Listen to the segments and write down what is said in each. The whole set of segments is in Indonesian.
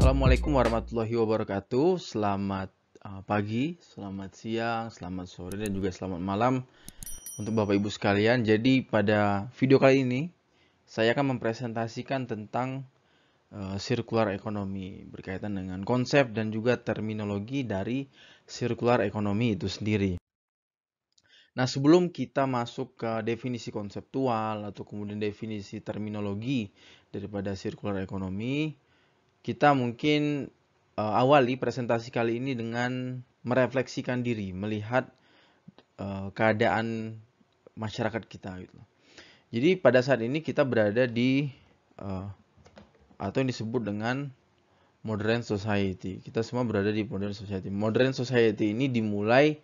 Assalamualaikum warahmatullahi wabarakatuh. Selamat pagi, selamat siang, selamat sore, dan juga selamat malam untuk Bapak Ibu sekalian. Jadi pada video kali ini saya akan mempresentasikan tentang circular economy berkaitan dengan konsep dan juga terminologi dari circular economy itu sendiri. Nah, sebelum kita masuk ke definisi konseptual atau kemudian definisi terminologi daripada circular economy, kita mungkin awali presentasi kali ini dengan merefleksikan diri, melihat keadaan masyarakat kita gitu. Jadi pada saat ini kita berada di atau yang disebut dengan modern society. Kita semua berada di modern society. Modern society ini dimulai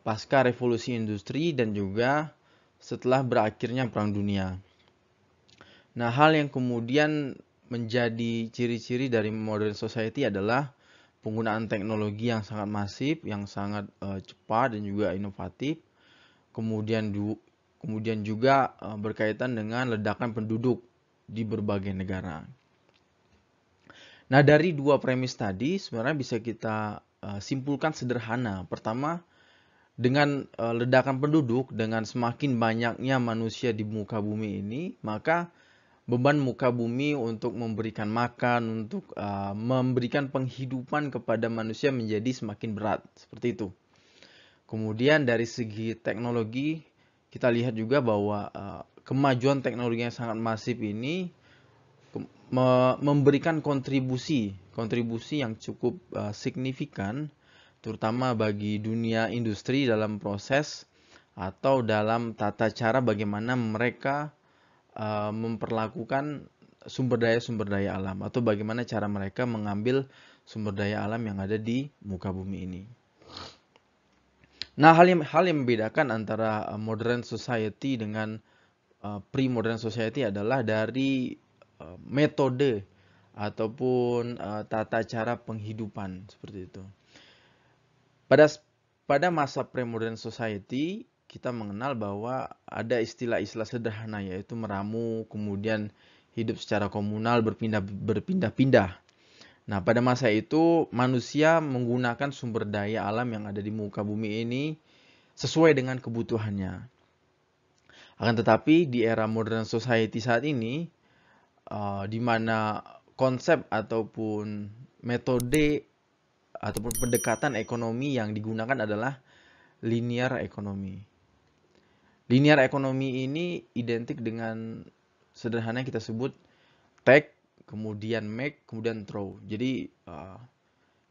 pasca revolusi industri dan juga setelah berakhirnya Perang Dunia. Nah, hal yang kemudian menjadi ciri-ciri dari modern society adalah penggunaan teknologi yang sangat masif, yang sangat cepat dan juga inovatif. Kemudian juga berkaitan dengan ledakan penduduk di berbagai negara. Nah, dari dua premis tadi sebenarnya bisa kita simpulkan sederhana. Pertama, dengan ledakan penduduk, dengan semakin banyaknya manusia di muka bumi ini, maka beban muka bumi untuk memberikan makan, untuk memberikan penghidupan kepada manusia menjadi semakin berat. Seperti itu. Kemudian dari segi teknologi, kita lihat juga bahwa kemajuan teknologi yang sangat masif ini memberikan kontribusi yang cukup signifikan, terutama bagi dunia industri dalam proses atau dalam tata cara bagaimana mereka memperlakukan sumber daya alam atau bagaimana cara mereka mengambil sumber daya alam yang ada di muka bumi ini. Nah, hal yang membedakan antara modern society dengan pre-modern society adalah dari metode ataupun tata cara penghidupan seperti itu. Pada masa pre-modern society, kita mengenal bahwa ada istilah-istilah sederhana yaitu meramu, kemudian hidup secara komunal berpindah-pindah. Nah, pada masa itu manusia menggunakan sumber daya alam yang ada di muka bumi ini sesuai dengan kebutuhannya. Akan tetapi di era modern society saat ini, di mana konsep ataupun metode ataupun pendekatan ekonomi yang digunakan adalah linear ekonomi. Linear ekonomi ini identik dengan sederhana yang kita sebut take, kemudian make, kemudian throw. Jadi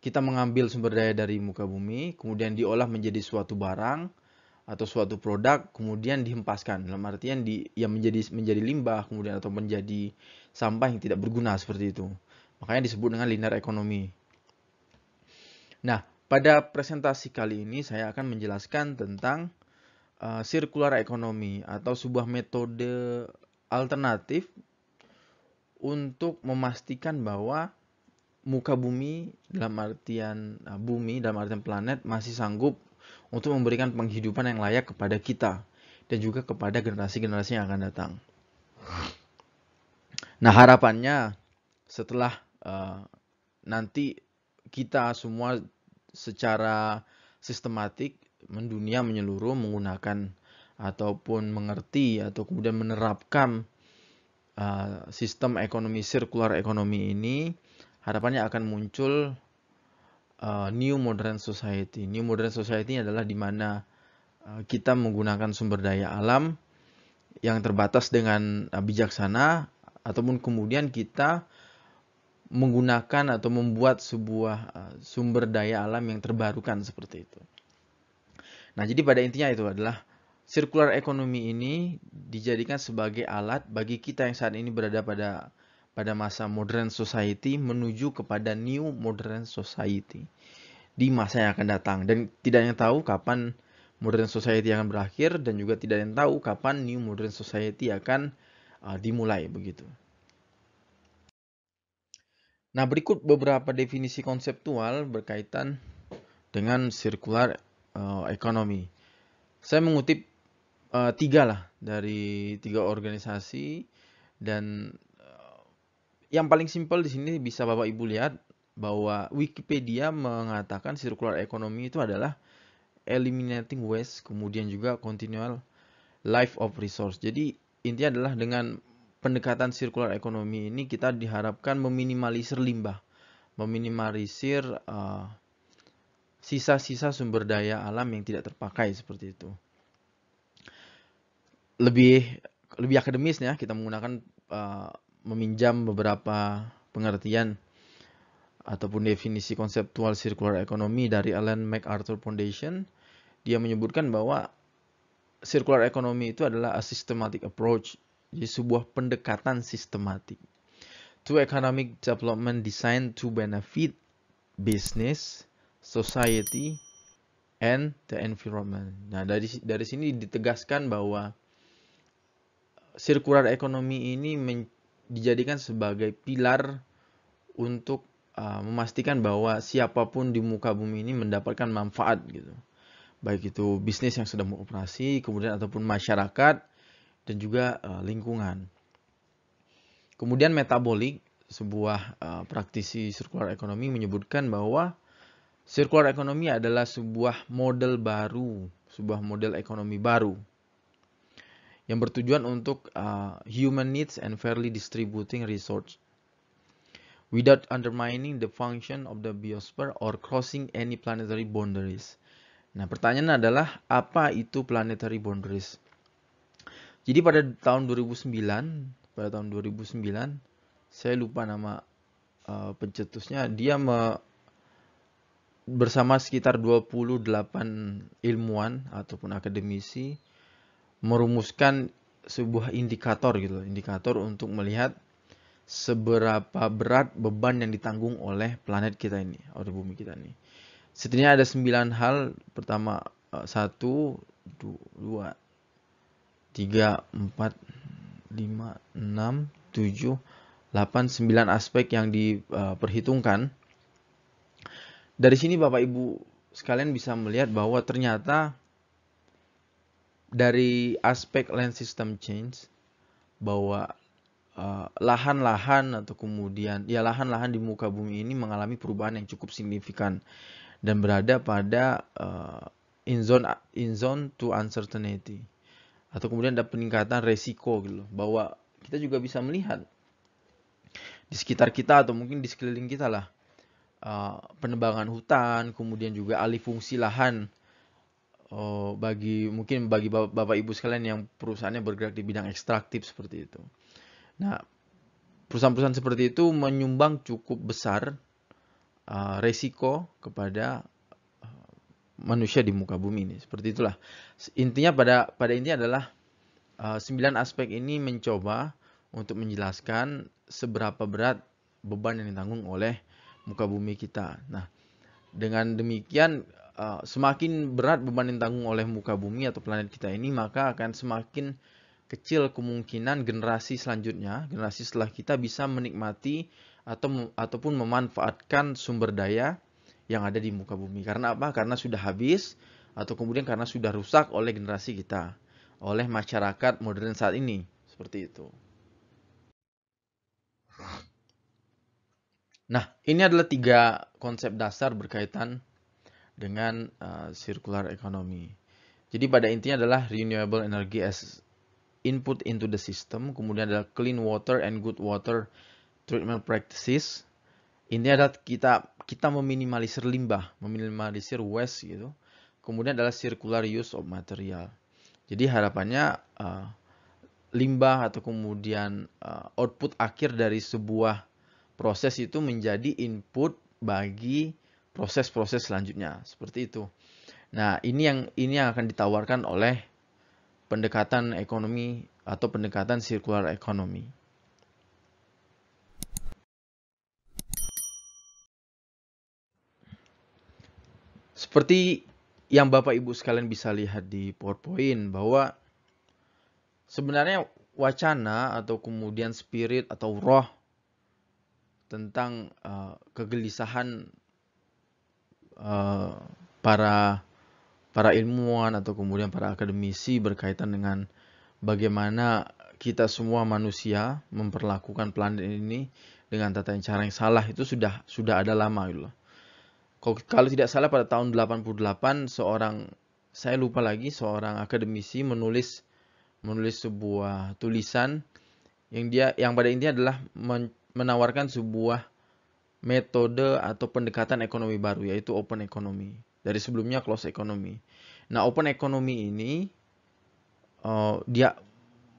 kita mengambil sumber daya dari muka bumi, kemudian diolah menjadi suatu barang atau suatu produk, kemudian dihempaskan. Dalam artian menjadi limbah, kemudian atau menjadi sampah yang tidak berguna seperti itu. Makanya disebut dengan linear ekonomi. Nah, pada presentasi kali ini saya akan menjelaskan tentang circular economy atau sebuah metode alternatif untuk memastikan bahwa muka bumi dalam artian planet masih sanggup untuk memberikan penghidupan yang layak kepada kita dan juga kepada generasi-generasi yang akan datang. Nah, harapannya setelah nanti kita semua secara sistematik mendunia menyeluruh menggunakan ataupun mengerti atau kemudian menerapkan sistem ekonomi circular ekonomi ini, harapannya akan muncul new modern society. New modern society adalah di mana kita menggunakan sumber daya alam yang terbatas dengan bijaksana, ataupun kemudian kita menggunakan atau membuat sebuah sumber daya alam yang terbarukan seperti itu. Nah, jadi pada intinya itu adalah circular economy ini dijadikan sebagai alat bagi kita yang saat ini berada pada masa modern society menuju kepada new modern society di masa yang akan datang, dan tidak yang tahu kapan modern society akan berakhir dan juga tidak yang tahu kapan new modern society akan dimulai begitu. Nah, berikut beberapa definisi konseptual berkaitan dengan circular economy. Saya mengutip tiga organisasi, dan yang paling simpel di sini bisa Bapak Ibu lihat bahwa Wikipedia mengatakan circular economy itu adalah eliminating waste, kemudian juga continual life of resource. Jadi intinya adalah dengan pendekatan circular economy ini kita diharapkan meminimalisir limbah, meminimalisir sisa-sisa sumber daya alam yang tidak terpakai seperti itu. Lebih akademis ya, kita menggunakan meminjam beberapa pengertian ataupun definisi konseptual circular economy dari Ellen MacArthur Foundation. Dia menyebutkan bahwa circular economy itu adalah a systematic approach, jadi sebuah pendekatan sistematik to economic development designed to benefit business, society, and the environment. Nah, dari sini ditegaskan bahwa circular economy ini dijadikan sebagai pilar untuk memastikan bahwa siapapun di muka bumi ini mendapatkan manfaat gitu. Baik itu bisnis yang sedang beroperasi, kemudian ataupun masyarakat dan juga lingkungan. Kemudian metabolik, sebuah praktisi circular economy menyebutkan bahwa circular economy adalah sebuah model baru, sebuah model ekonomi baru yang bertujuan untuk human needs and fairly distributing resource without undermining the function of the biosphere or crossing any planetary boundaries. Nah, pertanyaan adalah apa itu planetary boundaries? Jadi pada tahun 2009, saya lupa nama pencetusnya, dia bersama sekitar 28 ilmuwan ataupun akademisi merumuskan sebuah indikator gitu, indikator untuk melihat seberapa berat beban yang ditanggung oleh planet kita ini, oleh bumi kita ini. Setidaknya ada 9 hal. Pertama 1, 2, 3, 4, 5, 6, 7, 8, 9 aspek yang diperhitungkan. Dari sini Bapak Ibu sekalian bisa melihat bahwa ternyata dari aspek land system change bahwa lahan-lahan atau kemudian ya lahan-lahan di muka bumi ini mengalami perubahan yang cukup signifikan dan berada pada in zone to uncertainty, atau kemudian ada peningkatan resiko gitu, bahwa kita juga bisa melihat di sekitar kita atau mungkin di sekeliling kita lah penebangan hutan, kemudian juga alih fungsi lahan bagi Bapak Ibu sekalian yang perusahaannya bergerak di bidang ekstraktif seperti itu. Nah, perusahaan-perusahaan seperti itu menyumbang cukup besar resiko kepada manusia di muka bumi ini. Seperti itulah. Intinya pada intinya adalah 9 aspek ini mencoba untuk menjelaskan seberapa berat beban yang ditanggung oleh muka bumi kita. Nah, dengan demikian semakin berat beban yang ditanggung oleh muka bumi atau planet kita ini, maka akan semakin kecil kemungkinan generasi selanjutnya, generasi setelah kita bisa menikmati ataupun memanfaatkan sumber daya yang ada di muka bumi. Karena apa? Karena sudah habis atau kemudian karena sudah rusak oleh generasi kita, oleh masyarakat modern saat ini. Seperti itu. Nah, ini adalah 3 konsep dasar berkaitan dengan circular economy. Jadi pada intinya adalah renewable energy as input into the system, kemudian adalah clean water and good water treatment practices. Ini adalah kita meminimalisir limbah, meminimalisir waste gitu. Kemudian adalah circular use of material. Jadi harapannya limbah atau kemudian output akhir dari sebuah proses itu menjadi input bagi proses-proses selanjutnya, seperti itu. Nah, ini yang akan ditawarkan oleh pendekatan ekonomi atau pendekatan circular economy. Seperti yang Bapak Ibu sekalian bisa lihat di PowerPoint, bahwa sebenarnya wacana atau kemudian spirit atau roh tentang kegelisahan para ilmuwan atau kemudian para akademisi berkaitan dengan bagaimana kita semua manusia memperlakukan planet ini dengan tata cara yang salah itu sudah ada lama gitu loh. Kalau tidak salah pada tahun 88 saya lupa lagi, seorang akademisi menulis sebuah tulisan yang pada intinya adalah menawarkan sebuah metode atau pendekatan ekonomi baru, yaitu open economy. Dari sebelumnya closed economy. Nah, open economy ini dia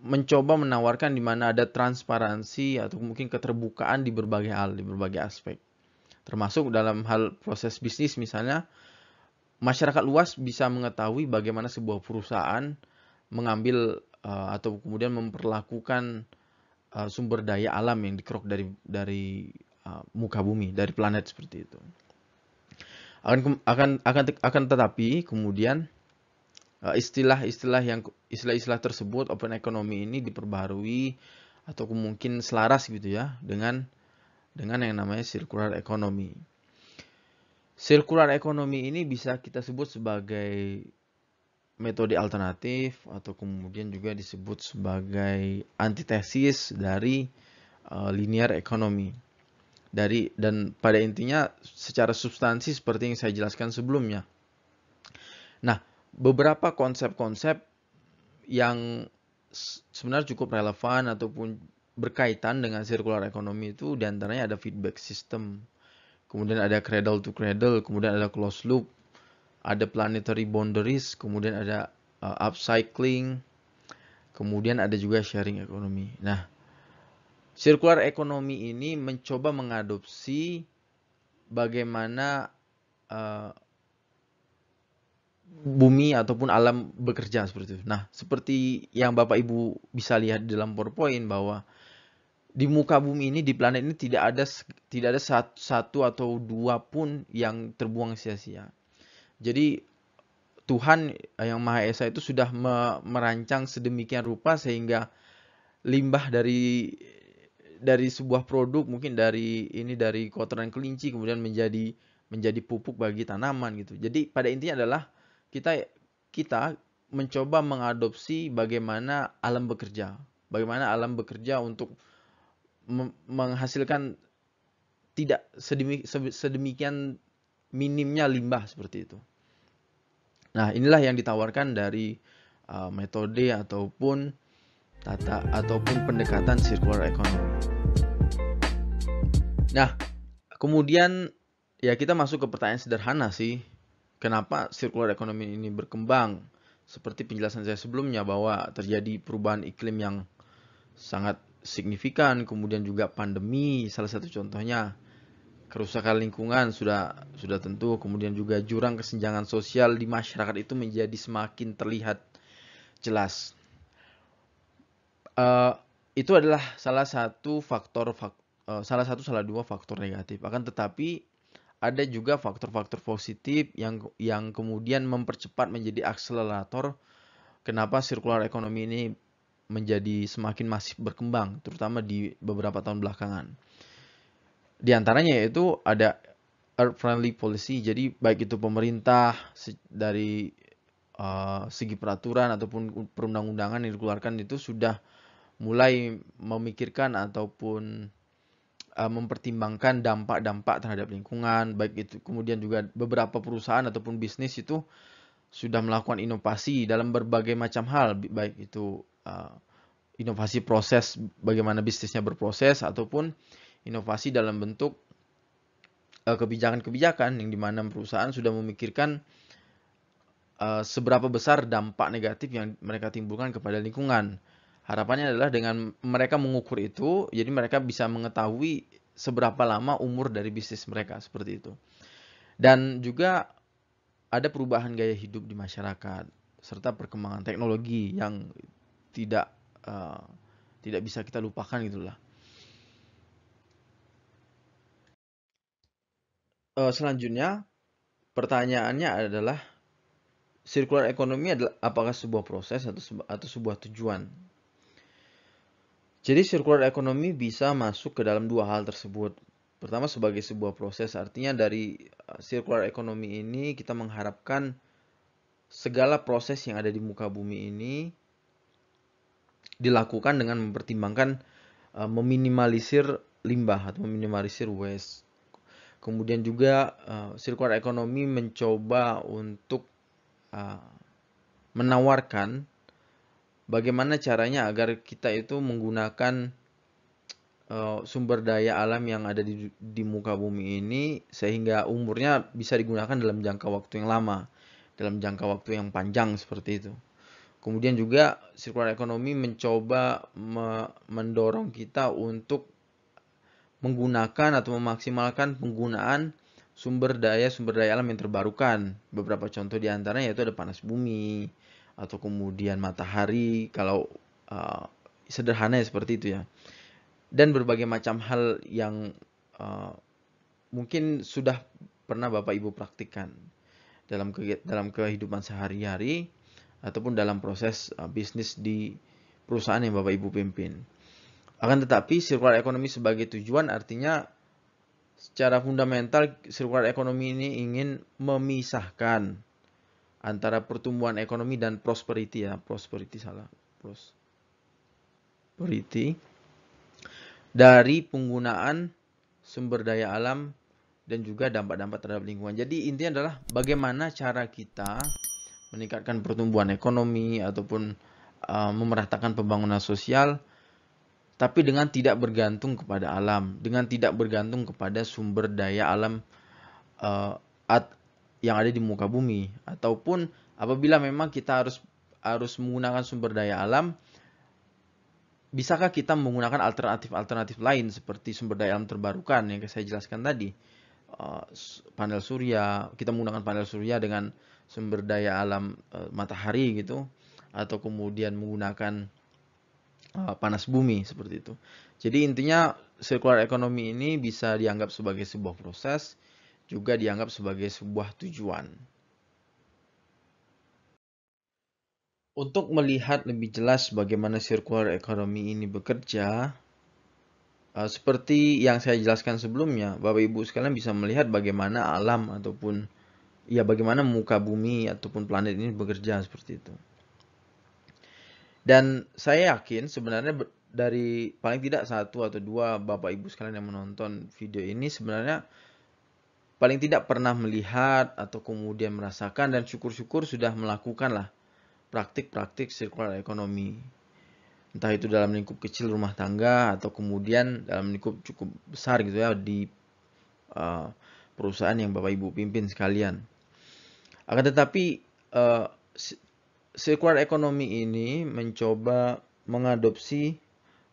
mencoba menawarkan di mana ada transparansi atau mungkin keterbukaan di berbagai hal, di berbagai aspek. Termasuk dalam hal proses bisnis misalnya, masyarakat luas bisa mengetahui bagaimana sebuah perusahaan mengambil atau kemudian memperlakukan sumber daya alam yang dikeruk dari muka bumi, dari planet seperti itu. Akan tetapi kemudian istilah-istilah tersebut open economy ini diperbaharui atau mungkin selaras gitu ya dengan yang namanya circular economy. Circular economy ini bisa kita sebut sebagai metode alternatif atau kemudian juga disebut sebagai antitesis dari linear economy. Dan pada intinya secara substansi seperti yang saya jelaskan sebelumnya. Nah, beberapa konsep-konsep yang sebenarnya cukup relevan ataupun berkaitan dengan circular economy itu diantaranya ada feedback system, kemudian ada cradle to cradle, kemudian ada closed loop, ada planetary boundaries, kemudian ada upcycling, kemudian ada juga sharing economy. Nah, circular economy ini mencoba mengadopsi bagaimana bumi ataupun alam bekerja seperti itu. Nah, seperti yang Bapak Ibu bisa lihat di dalam PowerPoint bahwa di muka bumi ini, di planet ini tidak ada satu atau dua pun yang terbuang sia-sia. Jadi Tuhan yang Maha Esa itu sudah merancang sedemikian rupa sehingga limbah dari sebuah produk, mungkin dari kotoran kelinci kemudian menjadi pupuk bagi tanaman gitu. Jadi pada intinya adalah kita mencoba mengadopsi bagaimana alam bekerja. Bagaimana alam bekerja untuk menghasilkan tidak sedemikian minimnya limbah seperti itu. Nah, inilah yang ditawarkan dari metode ataupun pendekatan circular economy. Nah, kemudian ya kita masuk ke pertanyaan sederhana sih. Kenapa circular economy ini berkembang? Seperti penjelasan saya sebelumnya bahwa terjadi perubahan iklim yang sangat signifikan, kemudian juga pandemi salah satu contohnya, kerusakan lingkungan sudah tentu, kemudian juga jurang kesenjangan sosial di masyarakat itu menjadi semakin terlihat jelas. Itu adalah salah dua faktor negatif. Akan tetapi ada juga faktor-faktor positif yang kemudian mempercepat menjadi akselerator kenapa circular economy ini menjadi semakin masif berkembang, terutama di beberapa tahun belakangan. Di antaranya yaitu ada earth friendly policy, jadi baik itu pemerintah dari segi peraturan ataupun perundang-undangan yang dikeluarkan itu sudah mulai memikirkan ataupun mempertimbangkan dampak-dampak terhadap lingkungan, baik itu kemudian juga beberapa perusahaan ataupun bisnis itu sudah melakukan inovasi dalam berbagai macam hal, baik itu inovasi proses bagaimana bisnisnya berproses ataupun inovasi dalam bentuk kebijakan-kebijakan yang dimana perusahaan sudah memikirkan seberapa besar dampak negatif yang mereka timbulkan kepada lingkungan. Harapannya adalah dengan mereka mengukur itu, jadi mereka bisa mengetahui seberapa lama umur dari bisnis mereka, seperti itu. Dan juga ada perubahan gaya hidup di masyarakat, serta perkembangan teknologi yang tidak bisa kita lupakan gitulah. Selanjutnya, pertanyaannya adalah, circular economy adalah apakah sebuah proses atau sebuah tujuan? Jadi circular economy bisa masuk ke dalam dua hal tersebut. Pertama sebagai sebuah proses, artinya dari circular economy ini kita mengharapkan segala proses yang ada di muka bumi ini dilakukan dengan mempertimbangkan meminimalisir limbah atau meminimalisir waste. Kemudian juga circular economy mencoba untuk menawarkan bagaimana caranya agar kita itu menggunakan sumber daya alam yang ada di muka bumi ini sehingga umurnya bisa digunakan dalam jangka waktu yang lama, dalam jangka waktu yang panjang seperti itu. Kemudian juga circular economy mencoba mendorong kita untuk menggunakan atau memaksimalkan penggunaan sumber daya alam yang terbarukan. Beberapa contoh di antaranya yaitu ada panas bumi atau kemudian matahari kalau sederhana seperti itu ya. Dan berbagai macam hal yang mungkin sudah pernah Bapak Ibu praktikkan dalam kehidupan sehari-hari ataupun dalam proses bisnis di perusahaan yang Bapak Ibu pimpin. Akan tetapi circular economy sebagai tujuan artinya secara fundamental circular economy ini ingin memisahkan antara pertumbuhan ekonomi dan prosperity dari penggunaan sumber daya alam dan juga dampak-dampak terhadap lingkungan. Jadi intinya adalah bagaimana cara kita meningkatkan pertumbuhan ekonomi ataupun memeratakan pembangunan sosial, tapi dengan tidak bergantung kepada alam, dengan tidak bergantung kepada sumber daya alam yang ada di muka bumi, ataupun apabila memang kita harus menggunakan sumber daya alam, bisakah kita menggunakan alternatif lain seperti sumber daya alam terbarukan yang saya jelaskan tadi, panel surya, kita menggunakan panel surya dengan sumber daya alam matahari gitu, atau kemudian menggunakan panas bumi seperti itu. Jadi intinya circular economy ini bisa dianggap sebagai sebuah proses, juga dianggap sebagai sebuah tujuan. Untuk melihat lebih jelas bagaimana circular economy ini bekerja, seperti yang saya jelaskan sebelumnya, Bapak Ibu sekalian bisa melihat bagaimana alam ataupun bagaimana muka bumi ataupun planet ini bekerja seperti itu. Dan saya yakin sebenarnya dari paling tidak 1 atau 2 Bapak Ibu sekalian yang menonton video ini sebenarnya paling tidak pernah melihat atau kemudian merasakan dan syukur-syukur sudah melakukanlah praktik-praktik circular economy. Entah itu dalam lingkup kecil rumah tangga atau kemudian dalam lingkup cukup besar gitu ya di perusahaan yang Bapak Ibu pimpin sekalian. Akan tetapi circular economy ini mencoba mengadopsi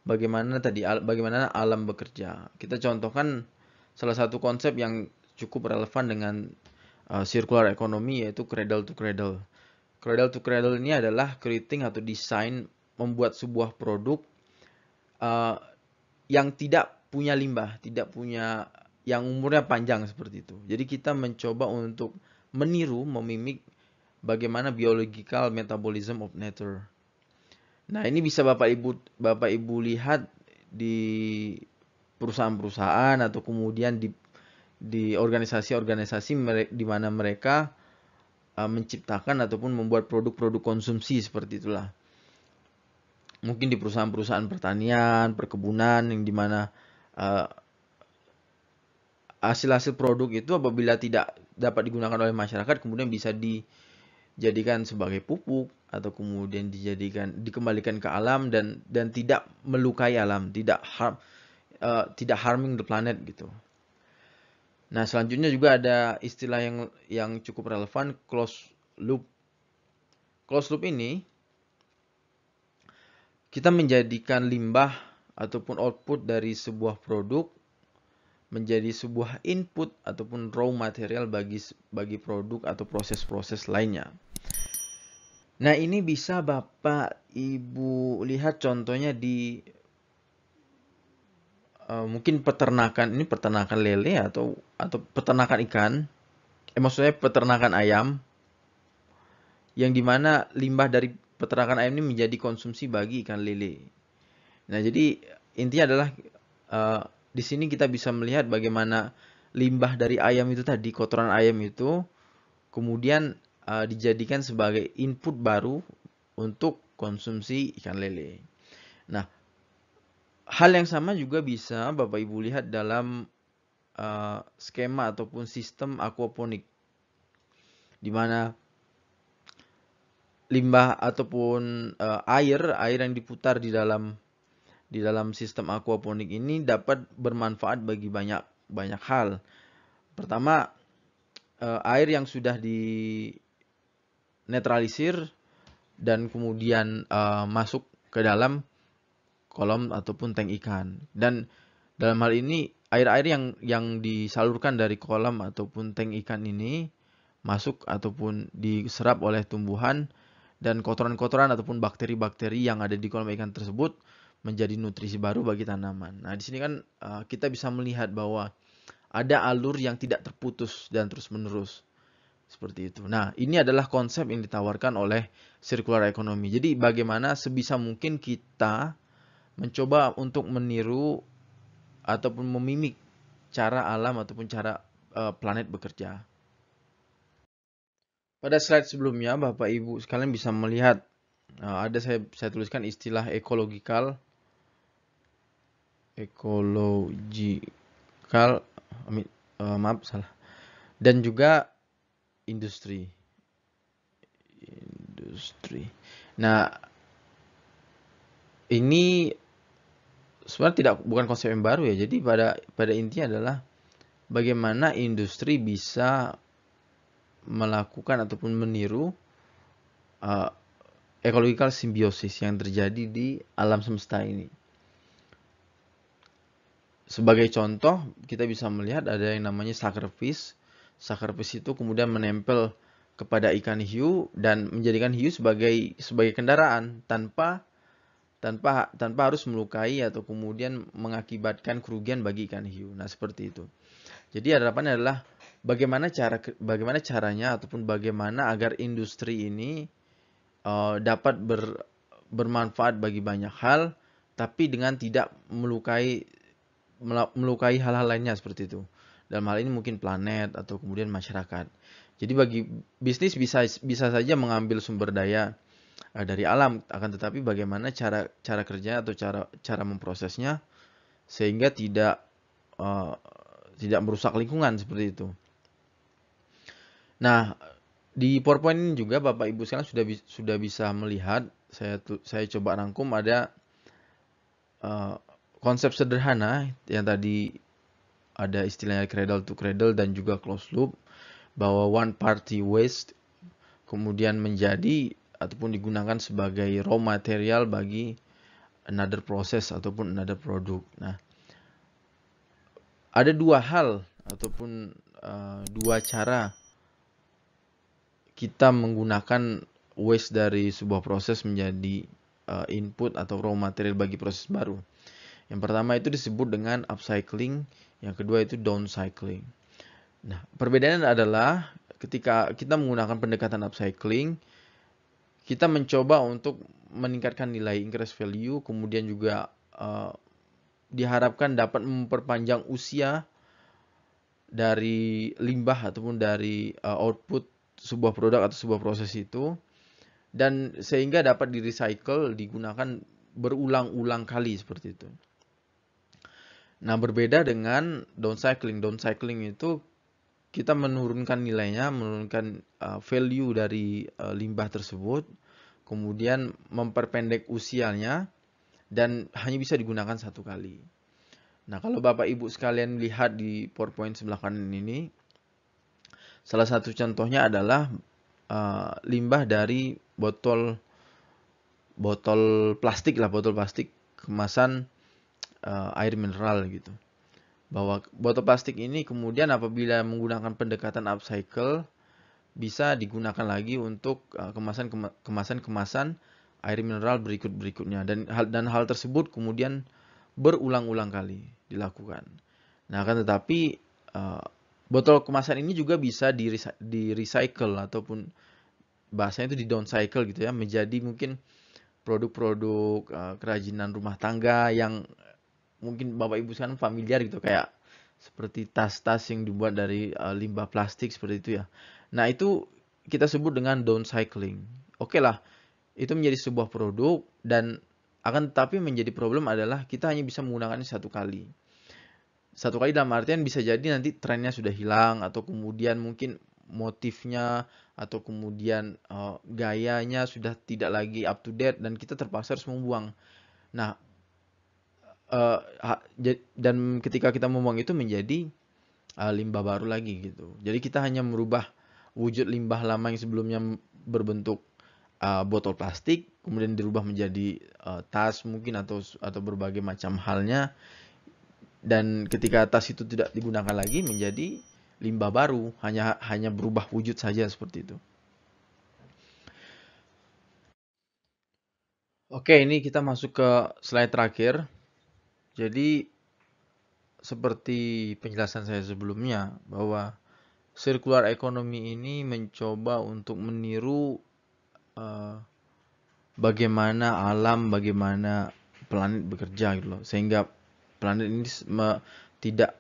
bagaimana alam bekerja. Kita contohkan salah satu konsep yang cukup relevan dengan circular economy yaitu cradle to cradle. Cradle to cradle ini adalah creating atau desain membuat sebuah produk yang tidak punya limbah, tidak punya yang umurnya panjang seperti itu. Jadi kita mencoba untuk meniru, memimik bagaimana biological metabolism of nature. Nah, ini bisa Bapak Ibu lihat di perusahaan-perusahaan atau kemudian di organisasi-organisasi di mana mereka menciptakan ataupun membuat produk-produk konsumsi seperti itulah. Mungkin di perusahaan-perusahaan pertanian, perkebunan yang dimana hasil-hasil produk itu apabila tidak dapat digunakan oleh masyarakat kemudian bisa dijadikan sebagai pupuk atau kemudian dikembalikan ke alam dan tidak melukai alam, tidak harming the planet gitu. Nah, selanjutnya juga ada istilah yang cukup relevan, closed loop. Closed loop ini kita menjadikan limbah ataupun output dari sebuah produk menjadi sebuah input ataupun raw material bagi produk atau proses-proses lainnya. Nah, ini bisa Bapak Ibu lihat contohnya di mungkin peternakan lele atau peternakan ikan. Maksudnya peternakan ayam yang dimana limbah dari peternakan ayam ini menjadi konsumsi bagi ikan lele. Nah, jadi intinya adalah di sini kita bisa melihat bagaimana limbah dari ayam itu tadi, kotoran ayam itu kemudian dijadikan sebagai input baru untuk konsumsi ikan lele. Nah, hal yang sama juga bisa Bapak Ibu lihat dalam skema ataupun sistem aquaponik, di mana limbah ataupun air yang diputar di dalam sistem aquaponik ini dapat bermanfaat bagi banyak hal. Pertama, air yang sudah dinetralisir dan kemudian masuk ke dalam kolam ataupun tank ikan. Dan dalam hal ini air-air yang disalurkan dari kolam ataupun tank ikan ini masuk ataupun diserap oleh tumbuhan, dan kotoran-kotoran ataupun bakteri-bakteri yang ada di kolam ikan tersebut menjadi nutrisi baru bagi tanaman. Nah, di sini kan kita bisa melihat bahwa ada alur yang tidak terputus dan terus-menerus. Seperti itu. Nah, ini adalah konsep yang ditawarkan oleh circular economy. Jadi, bagaimana sebisa mungkin kita mencoba untuk meniru ataupun memimik cara alam ataupun cara planet bekerja. Pada slide sebelumnya, Bapak Ibu sekalian bisa melihat ada saya tuliskan istilah ekological, maaf salah, dan juga industri. Nah, ini sebenarnya bukan konsep yang baru ya. Jadi pada intinya adalah bagaimana industri bisa melakukan ataupun meniru ecological symbiosis yang terjadi di alam semesta ini. Sebagai contoh, kita bisa melihat ada yang namanya suckerfish. Suckerfish itu kemudian menempel kepada ikan hiu dan menjadikan hiu sebagai kendaraan tanpa harus melukai atau kemudian mengakibatkan kerugian bagi ikan hiu. Nah, seperti itu. Jadi harapannya adalah bagaimana caranya ataupun bagaimana agar industri ini dapat bermanfaat bagi banyak hal, tapi dengan tidak melukai hal-hal lainnya seperti itu. Dalam hal ini mungkin planet atau kemudian masyarakat. Jadi bagi bisnis bisa saja mengambil sumber daya dari alam, akan tetapi bagaimana cara kerja atau cara memprosesnya sehingga tidak merusak lingkungan seperti itu. Nah, di PowerPoint ini juga Bapak Ibu sekarang sudah bisa melihat, saya coba rangkum ada konsep sederhana yang tadi ada istilahnya cradle to cradle dan juga closed loop, bahwa one party waste kemudian menjadi ataupun digunakan sebagai raw material bagi another process ataupun another product. Nah, ada dua hal ataupun dua cara kita menggunakan waste dari sebuah proses menjadi input atau raw material bagi proses baru. Yang pertama itu disebut dengan upcycling, yang kedua itu downcycling. Nah, perbedaannya adalah ketika kita menggunakan pendekatan upcycling, kita mencoba untuk meningkatkan nilai increase value, kemudian juga diharapkan dapat memperpanjang usia dari limbah ataupun dari output sebuah produk atau sebuah proses itu, dan sehingga dapat di-recycle, digunakan berulang-ulang kali seperti itu. Nah, berbeda dengan downcycling. Downcycling itu kita menurunkan nilainya, menurunkan value dari limbah tersebut, kemudian memperpendek usianya, dan hanya bisa digunakan satu kali. Nah, kalau Bapak Ibu sekalian lihat di PowerPoint sebelah kanan ini, salah satu contohnya adalah limbah dari botol plastik kemasan air mineral gitu. Bahwa botol plastik ini kemudian apabila menggunakan pendekatan upcycle bisa digunakan lagi untuk kemasan air mineral berikutnya, dan hal tersebut kemudian berulang-ulang kali dilakukan. Nah, kan tetapi botol kemasan ini juga bisa di recycle ataupun bahasanya itu di downcycle gitu ya, menjadi mungkin produk-produk kerajinan rumah tangga yang mungkin Bapak Ibu sekarang familiar gitu, kayak seperti tas-tas yang dibuat dari limbah plastik seperti itu ya. Nah, itu kita sebut dengan downcycling. Oke lah, itu menjadi sebuah produk dan Akan tetapi menjadi problem adalah kita hanya bisa menggunakannya satu kali. Satu kali dalam artian bisa jadi nanti trennya sudah hilang, atau kemudian mungkin motifnya, atau kemudian gayanya sudah tidak lagi up to date dan kita terpaksa harus membuang. Nah, dan ketika kita membuang itu menjadi limbah baru lagi gitu. Jadi kita hanya merubah wujud limbah lama yang sebelumnya berbentuk botol plastik, kemudian dirubah menjadi tas mungkin, atau berbagai macam halnya. Dan ketika tas itu tidak digunakan lagi menjadi limbah baru, hanya berubah wujud saja seperti itu. Oke, ini kita masuk ke slide terakhir. Jadi seperti penjelasan saya sebelumnya bahwa circular economy ini mencoba untuk meniru bagaimana alam, bagaimana planet bekerja gitu loh. Sehingga planet ini tidak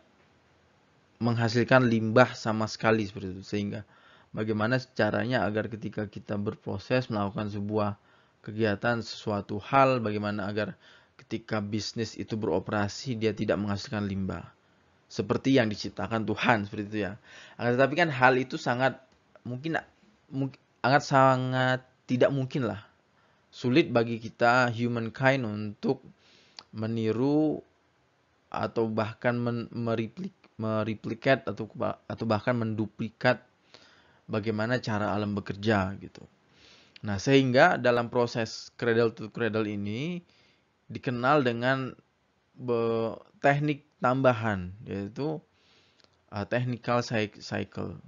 menghasilkan limbah sama sekali seperti itu. Sehingga bagaimana caranya agar ketika kita berproses melakukan sebuah kegiatan, sesuatu hal, bagaimana agar ketika bisnis itu beroperasi dia tidak menghasilkan limbah. Seperti yang diciptakan Tuhan seperti itu ya. Tetapi kan hal itu sangat sangat tidak mungkin lah. Sulit bagi kita humankind untuk meniru atau bahkan mereplikat atau bahkan menduplikat bagaimana cara alam bekerja gitu. Nah, sehingga dalam proses cradle to cradle ini dikenal dengan teknik tambahan, yaitu technical cycle.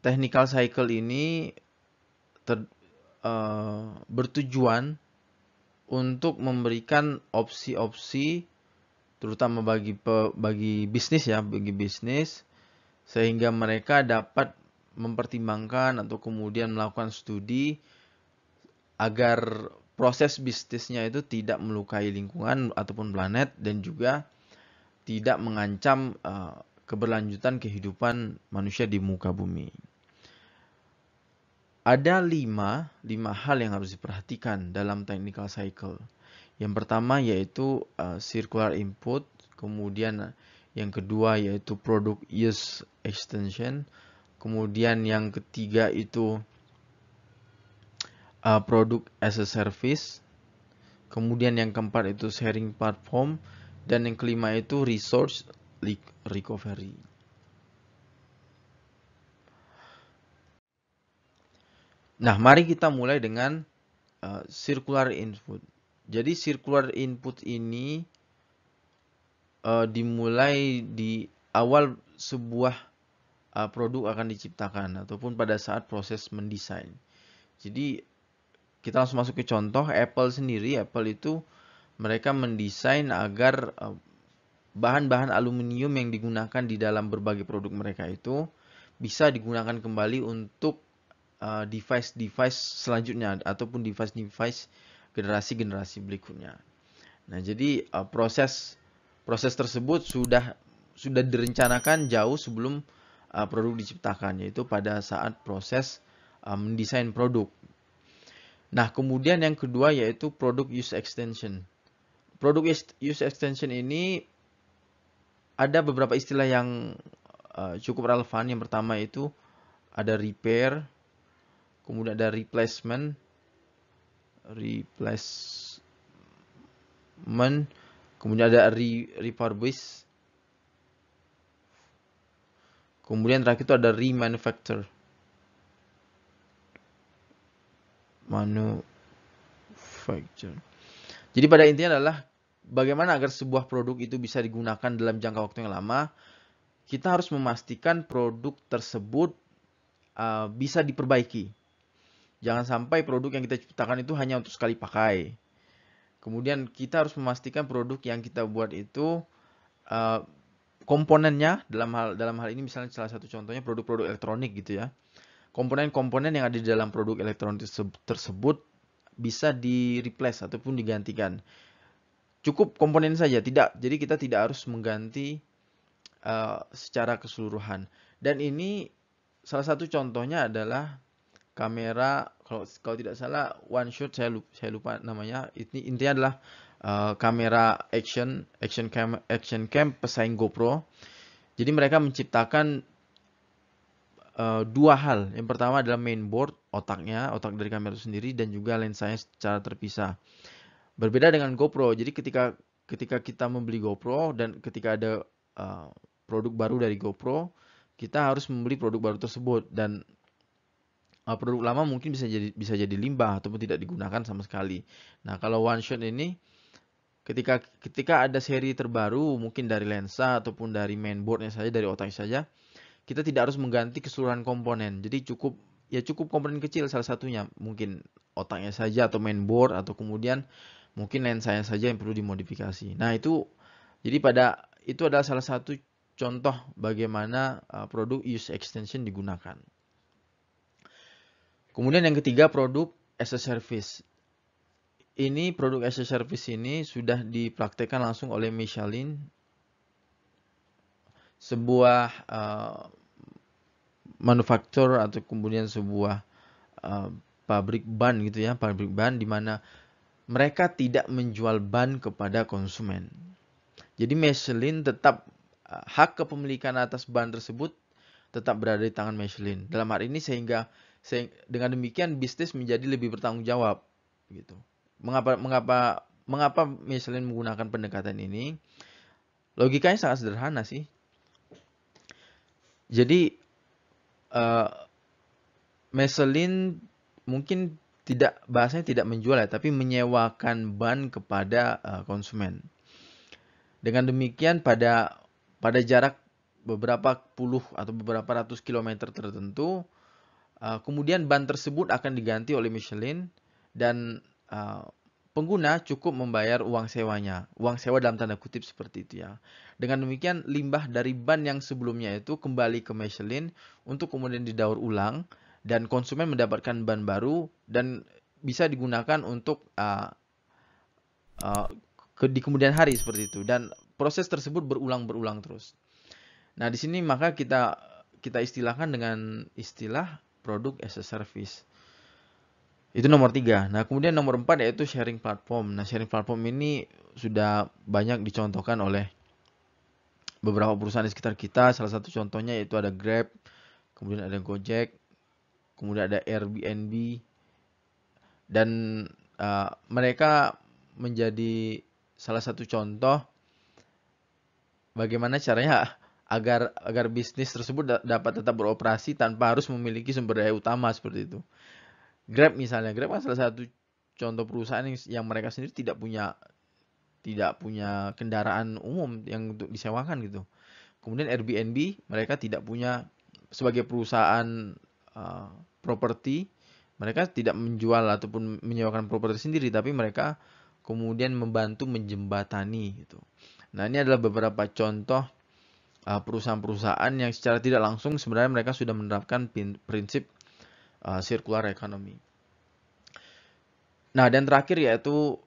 Technical cycle ini bertujuan untuk memberikan opsi-opsi terutama bagi bisnis ya, sehingga mereka dapat mempertimbangkan atau kemudian melakukan studi agar proses bisnisnya itu tidak melukai lingkungan ataupun planet dan juga tidak mengancam keberlanjutan kehidupan manusia di muka bumi. Ada lima hal yang harus diperhatikan dalam technical cycle. Yang pertama yaitu circular input, kemudian yang kedua yaitu product use extension, kemudian yang ketiga itu product as a service, kemudian yang keempat itu sharing platform, dan yang kelima itu resource recovery. Nah, mari kita mulai dengan circular input. Jadi circular input ini dimulai di awal sebuah produk akan diciptakan ataupun pada saat proses mendesain. Jadi kita langsung masuk ke contoh Apple sendiri. Apple itu mereka mendesain agar bahan-bahan aluminium yang digunakan di dalam berbagai produk mereka itu bisa digunakan kembali untuk device-device selanjutnya ataupun device-device generasi-generasi berikutnya. Nah, jadi proses tersebut sudah direncanakan jauh sebelum produk diciptakan, yaitu pada saat proses mendesain produk. Nah, kemudian yang kedua yaitu product use extension. Product use extension ini ada beberapa istilah yang cukup relevan. Yang pertama itu ada repair, kemudian ada replacement, kemudian ada refurbish, kemudian terakhir itu ada remanufacture. Jadi pada intinya adalah bagaimana agar sebuah produk itu bisa digunakan dalam jangka waktu yang lama. Kita harus memastikan produk tersebut bisa diperbaiki. Jangan sampai produk yang kita ciptakan itu hanya untuk sekali pakai. Kemudian kita harus memastikan produk yang kita buat itu komponennya, dalam hal ini misalnya salah satu contohnya produk-produk elektronik gitu ya. Komponen-komponen yang ada di dalam produk elektronik tersebut bisa di-replace ataupun digantikan. Cukup komponen saja, jadi kita tidak harus mengganti secara keseluruhan. Dan ini salah satu contohnya adalah kamera, kalau tidak salah one shot, saya lupa namanya. Ini intinya adalah kamera action cam pesaing GoPro. Jadi mereka menciptakan dua hal. Yang pertama adalah mainboard, otak dari kamera itu sendiri, dan juga lensanya secara terpisah. Berbeda dengan GoPro. Jadi ketika kita membeli GoPro dan ketika ada produk baru dari GoPro, kita harus membeli produk baru tersebut, dan produk lama mungkin bisa jadi limbah ataupun tidak digunakan sama sekali. Nah, kalau one shot ini ketika ada seri terbaru mungkin dari lensa ataupun dari mainboardnya saja, dari otaknya saja, kita tidak harus mengganti keseluruhan komponen. Jadi cukup komponen kecil, salah satunya mungkin otaknya saja atau mainboard, atau kemudian mungkin lensanya saja yang perlu dimodifikasi. Nah, itu adalah salah satu contoh bagaimana produk use extension digunakan. Kemudian yang ketiga, produk as a service. Ini produk as a service ini sudah dipraktekkan langsung oleh Michelin, sebuah manufaktur atau kemudian sebuah pabrik ban gitu ya, pabrik ban di mana mereka tidak menjual ban kepada konsumen. Jadi Michelin tetap hak kepemilikan atas ban tersebut tetap berada di tangan Michelin. Dalam hal ini sehingga dengan demikian bisnis menjadi lebih bertanggung jawab gitu. Mengapa Michelin menggunakan pendekatan ini? Logikanya sangat sederhana sih. Jadi Michelin mungkin bahasanya tidak menjual ya, tapi menyewakan ban kepada konsumen. Dengan demikian pada jarak beberapa puluh atau beberapa ratus kilometer tertentu, kemudian ban tersebut akan diganti oleh Michelin, dan pengguna cukup membayar uang sewanya. Uang sewa dalam tanda kutip seperti itu ya. Dengan demikian limbah dari ban yang sebelumnya itu kembali ke Michelin untuk kemudian didaur ulang, dan konsumen mendapatkan ban baru dan bisa digunakan untuk di kemudian hari seperti itu, dan proses tersebut berulang terus. Nah, di sini maka kita istilahkan dengan istilah produk as a service. Itu nomor 3. Nah, kemudian nomor 4 yaitu sharing platform. Nah, sharing platform ini sudah banyak dicontohkan oleh beberapa perusahaan di sekitar kita. Salah satu contohnya yaitu ada Grab, kemudian ada Gojek, kemudian ada Airbnb, dan mereka menjadi salah satu contoh bagaimana caranya agar bisnis tersebut dapat tetap beroperasi tanpa harus memiliki sumber daya utama seperti itu. Grab misalnya, Grab kan salah satu contoh perusahaan yang mereka sendiri tidak punya kendaraan umum yang untuk disewakan gitu. Kemudian Airbnb, mereka tidak punya, sebagai perusahaan properti, mereka tidak menjual ataupun menyewakan properti sendiri, tapi mereka kemudian membantu menjembatani gitu. Nah, ini adalah beberapa contoh perusahaan-perusahaan yang secara tidak langsung sebenarnya mereka sudah menerapkan prinsip circular economy. Nah, dan terakhir yaitu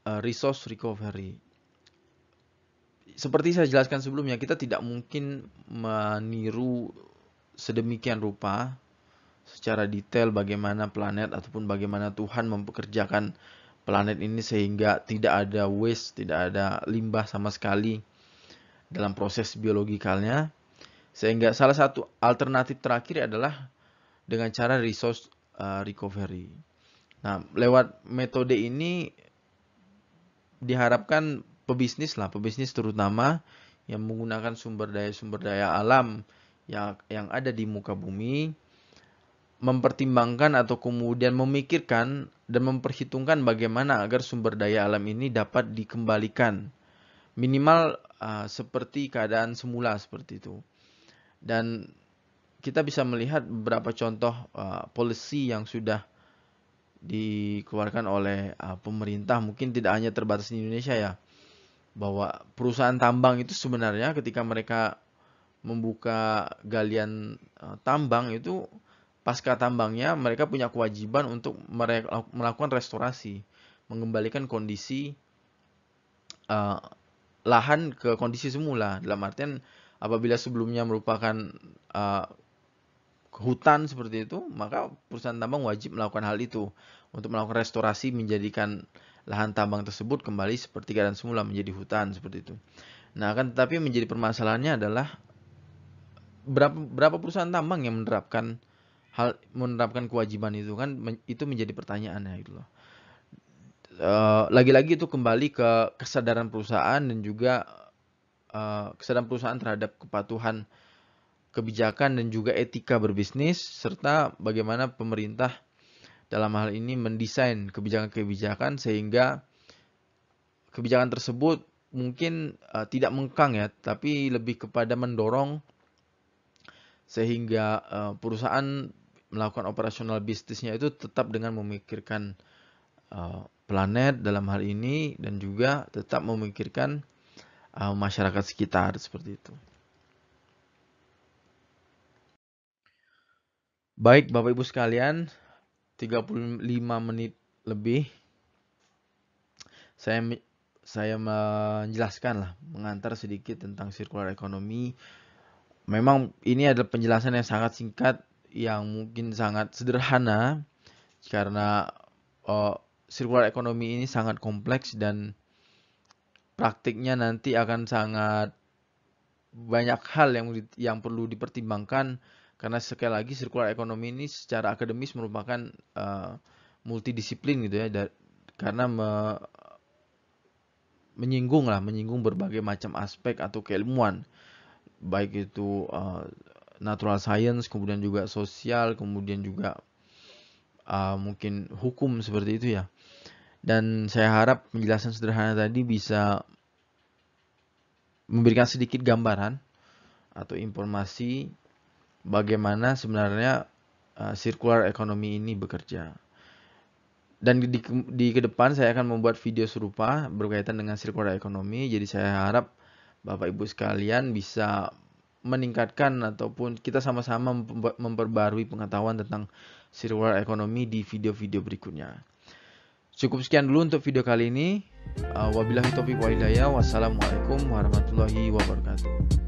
resource recovery. Seperti saya jelaskan sebelumnya, kita tidak mungkin meniru sedemikian rupa secara detail bagaimana planet ataupun bagaimana Tuhan mempekerjakan planet ini sehingga tidak ada waste, tidak ada limbah sama sekali dalam proses biologikalnya. Sehingga salah satu alternatif terakhir adalah dengan cara resource recovery. Nah, lewat metode ini diharapkan pebisnis terutama yang menggunakan sumber daya alam yang ada di muka bumi, mempertimbangkan atau kemudian memikirkan dan memperhitungkan bagaimana agar sumber daya alam ini dapat dikembalikan minimal seperti keadaan semula seperti itu. Dan kita bisa melihat beberapa contoh policy yang sudah dikeluarkan oleh pemerintah, mungkin tidak hanya terbatas di Indonesia ya, bahwa perusahaan tambang itu sebenarnya ketika mereka membuka galian tambang itu, pasca tambangnya mereka punya kewajiban untuk melakukan restorasi, mengembalikan kondisi lahan ke kondisi semula. Dalam artian apabila sebelumnya merupakan hutan seperti itu, maka perusahaan tambang wajib melakukan hal itu untuk melakukan restorasi, menjadikan lahan tambang tersebut kembali seperti keadaan semula, menjadi hutan seperti itu. Nah, akan tetapi menjadi permasalahannya adalah berapa perusahaan tambang yang menerapkan kewajiban itu, kan itu menjadi pertanyaannya gitu loh. Lagi-lagi itu kembali ke kesadaran perusahaan dan juga kesadaran perusahaan terhadap kepatuhan kebijakan dan juga etika berbisnis, serta bagaimana pemerintah dalam hal ini mendesain kebijakan-kebijakan sehingga kebijakan tersebut mungkin tidak mengkang ya, tapi lebih kepada mendorong sehingga perusahaan melakukan operasional bisnisnya itu tetap dengan memikirkan planet dalam hal ini dan juga tetap memikirkan masyarakat sekitar seperti itu. Baik Bapak Ibu sekalian, 35 menit lebih saya menjelaskan lah, mengantar sedikit tentang circular economy. Memang ini adalah penjelasan yang sangat singkat, yang mungkin sangat sederhana karena circular economy ini sangat kompleks dan praktiknya nanti akan sangat banyak hal yang perlu dipertimbangkan, karena sekali lagi circular economy ini secara akademis merupakan multidisiplin gitu ya, karena menyinggung berbagai macam aspek atau keilmuan, baik itu natural science, kemudian juga sosial, kemudian juga mungkin hukum seperti itu ya. Dan saya harap penjelasan sederhana tadi bisa memberikan sedikit gambaran atau informasi bagaimana sebenarnya circular economy ini bekerja. Dan di ke depan saya akan membuat video serupa berkaitan dengan circular economy. Jadi saya harap Bapak Ibu sekalian bisa meningkatkan ataupun kita sama-sama memperbarui pengetahuan tentang circular economy di video-video berikutnya. Cukup sekian dulu untuk video kali ini. Wabillahi taufiq wal hidayah. Wassalamualaikum warahmatullahi wabarakatuh.